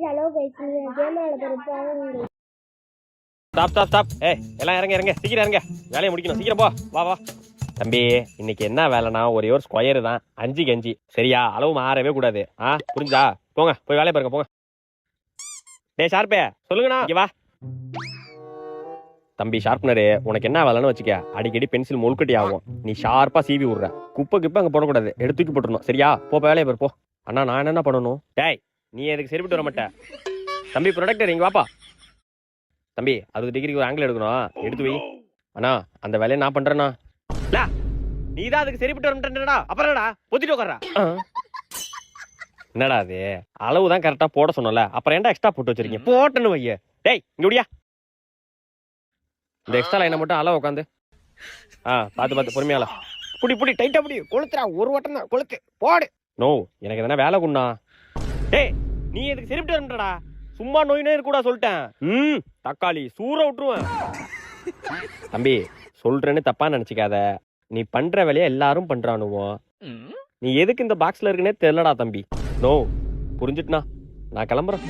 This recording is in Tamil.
ஹலோ கைஸ், நீங்க கேம் விளையாட போறீங்க. ஸ்டாப். எல்லாம் இறங்க சீக்கிரம் இறங்க. வேலையை முடிக்கணும், சீக்கிரம் போ. வா தம்பி, இன்னைக்கு என்ன வேலைனா ஒரே ஒரு ஸ்கொயர் தான், 5க்கு 5. சரியா? அளவு மாறவே கூடாது. புரிஞ்சா? போங்க, போய் வேலையை பாருங்க, போங்க. டேய் ஷார்ப்பே, சொல்லுங்கண்ணா. இங்க வா தம்பி ஷார்ப்னரு. உனக்கு என்ன வேலைன்னு வச்சுக்க, அடிக்கடி பென்சில் முழுக்கட்டி ஆகும். நீ ஷார்ப்பா சீவி விடுற. குப்பை அங்க போடக்கூடாது, எடுத்து தூக்கி போட்டுருணும். சரியா? போ வேலையை பாரு, போ. அண்ணா, நான் என்ன பண்ணணும்? டேய், நீ எதுக்கு சரிப்பட்டு வர மாட்டேன். தம்பி ப்ரொடக்டர், இங்க வாப்பா. தம்பி, 60 டிகிரிக்கு ஒரு ஆங்கிள் எடுக்கணும், எடுத்து வை. அண்ணா, அந்த வேலையை நான் பண்றேண்ணா. நீ தான் அதுக்கு சரிப்பட்டு வரமாட்டேன்டா. அப்புறம் என்னடா பொத்திட்டு உட்கார்றா? என்னடா அது? அளவு தான் கரெக்டா போட சொன்னல, அப்புறம் ஏன்டா எக்ஸ்ட்ரா போட்டு வச்சிருக்கீங்க? போட்டேன்னு வைய. டேய் இங்க முடியா, இந்த எக்ஸ்ட்ரா லைனை மட்டும் அளவு உட்காந்து. பார்த்து பொறுமையால புடி டைட்டா புடி. கொளுத்துறா, ஒரு வட்டம் தான் கொளுத்து, போடு. நோ, எனக்கு எதனா வேலை குண்ணா. டேய், நீ எதுக்கு சரிப்பட்டு வரமாட்டடா? சும்மா நோய் இருக்கக்கூடா சொல்லிட்டேன். தக்காளி சூற விட்டுருவேன். தம்பி, சொல்றேன்னு தப்பா நினைச்சுக்காத. நீ பண்ற வேலையை எல்லாரும் பண்றானுவோ. நீ எதுக்கு இந்த பாக்ஸ்ல இருக்குன்னே தெரியலடா தம்பி. நோ, புரிஞ்சுட்டுனா நான் கிளம்புறேன்.